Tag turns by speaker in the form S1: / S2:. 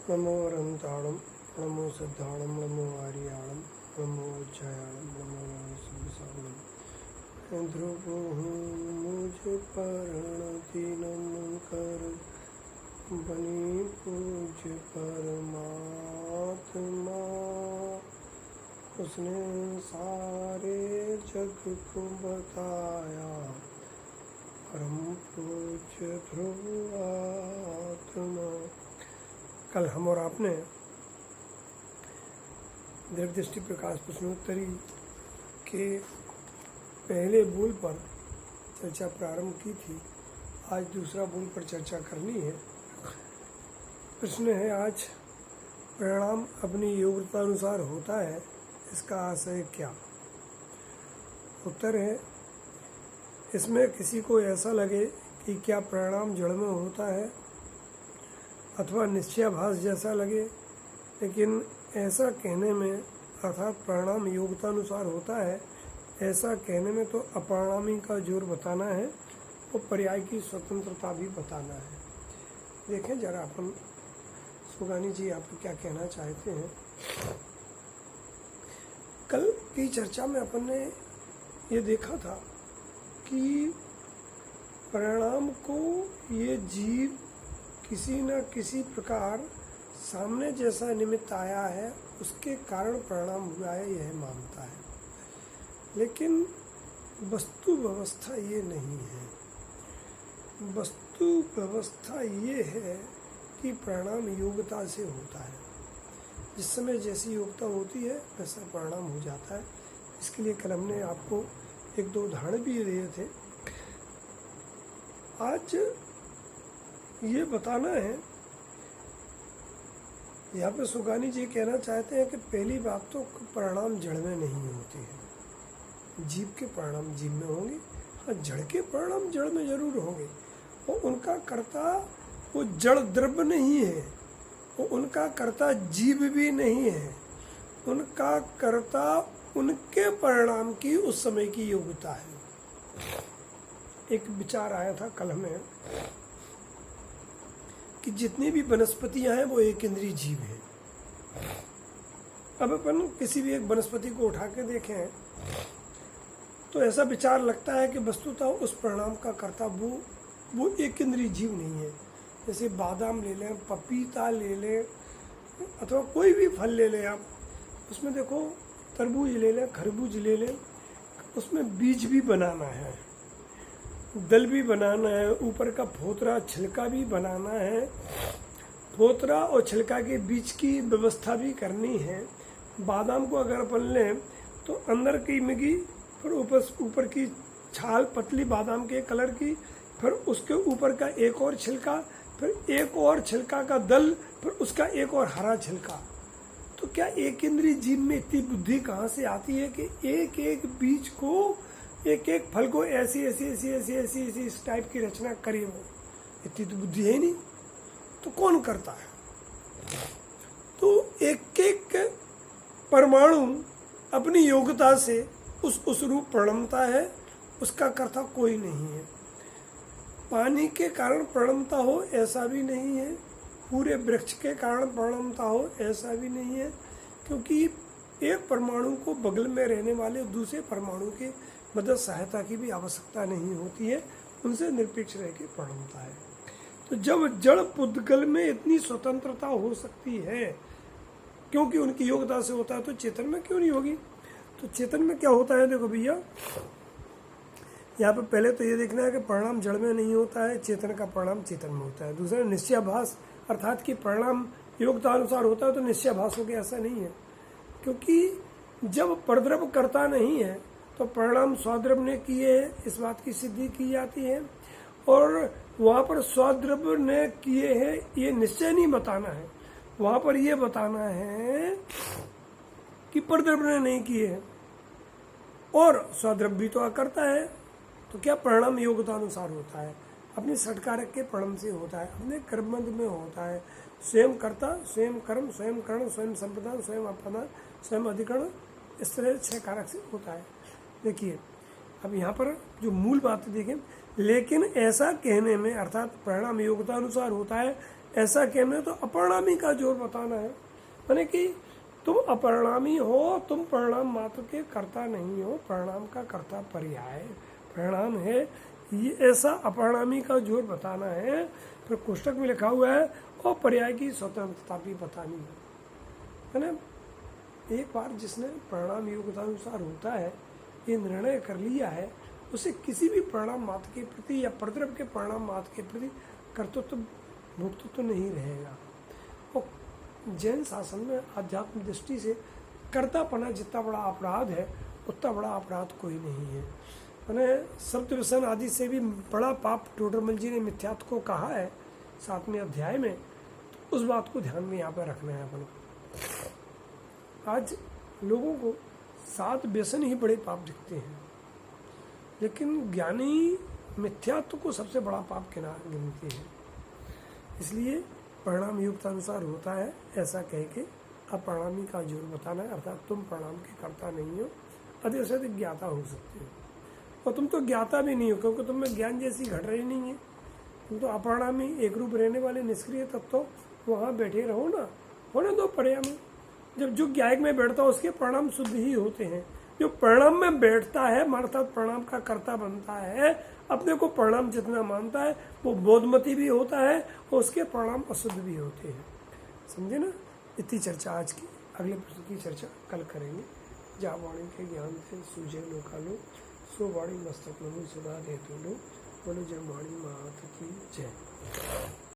S1: नमो अरंताणम, नमो सिद्धाणम, नमो आर्याणम, नमो उज्जयाणम, नमो विशालम। ध्रुवो मुझ परणति नम कर, बनी पूज्य परमात्मा। उसने सारे जग को बताया, परम पूज्य ध्रुव आत्मा। कल हम और आपने दृष्टि प्रकाश प्रश्नोत्तरी के पहले बोल पर चर्चा प्रारंभ की थी। आज दूसरा बोल पर चर्चा करनी है। प्रश्न है आज, परिणाम अपनी योग्यता अनुसार होता है, इसका आशय क्या? उत्तर है, इसमें किसी को ऐसा लगे कि क्या परिणाम जड़ में होता है अथवा निश्चयाभास जैसा लगे, लेकिन ऐसा कहने में अर्थात परिणाम योग्यता अनुसार होता है, ऐसा कहने में तो अपरिणामी का जोर बताना है और पर्याय की स्वतंत्रता भी बताना है। देखें जरा अपन सुगानी जी आप क्या कहना चाहते हैं। कल की चर्चा में अपन ने ये देखा था कि परिणाम को ये जीव किसी न किसी प्रकार सामने जैसा निमित्त आया है, उसके कारण परिणाम हुआ है, यह मानता है। लेकिन वस्तु व्यवस्था ये नहीं है। वस्तु व्यवस्था ये है कि परिणाम योग्यता से होता है। जिस समय जैसी योग्यता होती है वैसा परिणाम हो जाता है। इसके लिए कल हमने आपको एक दो उदाहरण भी दिए थे। आज ये बताना है, यहाँ पे सुगानी जी कहना चाहते हैं कि पहली बात तो परिणाम जड़ में नहीं होते हैं। जीव के परिणाम जीव में होंगे, हाँ जड़ के परिणाम जड़ में जरूर होंगे। और उनका कर्ता वो जड़ द्रव्य नहीं है, वो उनका कर्ता जीव भी नहीं है। उनका कर्ता उनके परिणाम की उस समय की योग्यता है। एक विचार आया था कल हमें कि जितनी भी वनस्पतियां हैं वो एक इंद्रिय जीव हैं। अब अपन किसी भी एक वनस्पति को उठा के देखें तो ऐसा विचार लगता है कि वस्तुतः उस परिणाम का कर्ता वो एक इंद्रिय जीव नहीं है। जैसे बादाम ले लें, पपीता ले लें, अथवा कोई भी फल ले लें आप, उसमें देखो तरबूज ले लें, खरबूज ले लें, उसमें बीज भी बनाना है, दल भी बनाना है, ऊपर का फोतरा छिलका भी बनाना है, फोतरा और छिलका के बीच की व्यवस्था भी करनी है। बादाम को अगर अपन लें तो अंदर की मिगी, फिर ऊपर की छाल पतली बादाम के कलर की, फिर उसके ऊपर का एक और छिलका, फिर एक और छिलका का दल, फिर उसका एक और हरा छिलका। तो क्या एक इंद्रिय जीव में इतनी बुद्धि कहाँ से आती है कि एक एक बीज को, एक एक फल को ऐसी ऐसी ऐसी ऐसी ऐसी ऐसी इस टाइप की रचना करे? वो इतनी तो बुद्धि है ही नहीं। तो कौन करता है? तो एक एक परमाणु अपनी योग्यता से उस रूप प्रणमता है, उसका कर्ता कोई नहीं है। पानी के कारण प्रणमता हो ऐसा भी नहीं है, पूरे वृक्ष के कारण प्रणमता हो ऐसा भी नहीं है, क्योंकि एक परमाणु को बगल में रहने वाले दूसरे परमाणु के मदद सहायता की भी आवश्यकता नहीं होती है, उनसे निरपेक्ष रह के प्रणमता है। तो जब जड़ पुद्गल में इतनी स्वतंत्रता हो सकती है क्योंकि उनकी योग्यता से होता है, तो चेतन में क्यों नहीं होगी? तो चेतन में क्या होता है? देखो भैया, यहाँ पे पहले तो ये देखना है कि परिणाम जड़ में नहीं होता है, चेतन का परिणाम चेतन में होता है। दूसरा निश्चयाभास, अर्थात कि परिणाम योग्यता अनुसार होता है तो निश्चयाभास हो गया, ऐसा नहीं है। क्योंकि जब परद्रव्य करता नहीं है तो परिणाम स्वाद्रव्य ने किए हैं, इस बात की सिद्धि की जाती है। और वहाँ पर स्वाद्रव्य ने किए हैं ये निश्चय नहीं बताना है, वहाँ पर ये बताना है कि परद्रव्य ने नहीं किए हैं। और स्वाद्रव्य भी तो करता है, तो क्या परिणाम योग्यता अनुसार होता है? अपनी षटकारक के परिणाम से होता है, अपने कर्मबंध में होता है। स्वयं कर्ता, स्वयं कर्म, स्वयं करण, स्वयं संप्रदान, स्वयं अप्रदान, स्वयं अधिकरण, इस तरह 6 कारक से होता है। देखिए अब यहाँ पर जो मूल बात देखें, लेकिन ऐसा कहने में अर्थात परिणाम योग्यता अनुसार होता है ऐसा कहना तो अपरिणामी का जोर बताना है, माने कि तुम अपरिणामी हो, तुम परिणाम मात्र के कर्ता नहीं हो, परिणाम का कर्ता पर्याय परिणाम है, ये ऐसा अपरिणामी का जोर बताना है। फिर कोष्टक में लिखा हुआ है और पर्याय की स्वतंत्रता भी बतानी है ना। एक बार जिसने परिणाम योग्यतानुसार होता है ये निर्णय कर लिया है, उसे किसी भी परिणाम मात्र के प्रति या प्रतिद्रव्य के परिणाम मात्र के प्रति कर्तृत्व भुक्तत्व तो नहीं रहेगा। और जैन शासन में आध्यात्म दृष्टि से कर्तापना जितना बड़ा अपराध है उतना बड़ा अपराध कोई नहीं है। मैंने शब्द व्यसन आदि से भी बड़ा पाप टोडरमल जी ने मिथ्यात्व को कहा है 7वें अध्याय में, तो उस बात को ध्यान में यहाँ पर रखना है अपन को। आज लोगों को 7 व्यसन ही बड़े पाप दिखते हैं, लेकिन ज्ञानी मिथ्यात्व को सबसे बड़ा पाप गिनते हैं। इसलिए परिणाम युक्तानुसार होता है ऐसा कह के अपरिणामी का जोर बताना है, अर्थात तुम परिणाम के कर्ता नहीं हो, अधिक से अधिक ज्ञाता हो सकते हो। और तुम तो ज्ञाता भी नहीं हो क्योंकि तुम में ज्ञान जैसी घट रही नहीं है, तुम तो अपरिणामी एक रूप रहने वाले निष्क्रिय तत्व वहाँ बैठे रहो ना, होने दो परिणामी। जब जो ज्ञायक में बैठता है उसके परिणाम शुद्ध ही होते हैं। जो परिणाम में बैठता है अर्थात परिणाम का कर्ता बनता है, अपने को परिणाम जितना मानता है वो बोधमती भी होता है और उसके परिणाम अशुद्ध भी होते हैं। समझे ना। इतनी चर्चा आज की, अगले प्रश्न की चर्चा कल करेंगे। जा वाणी के ज्ञान थे सूझे लोकालो, सो वाणी मस्तक लो सुधा देते लो, बोलो जय वाणी मात की जय।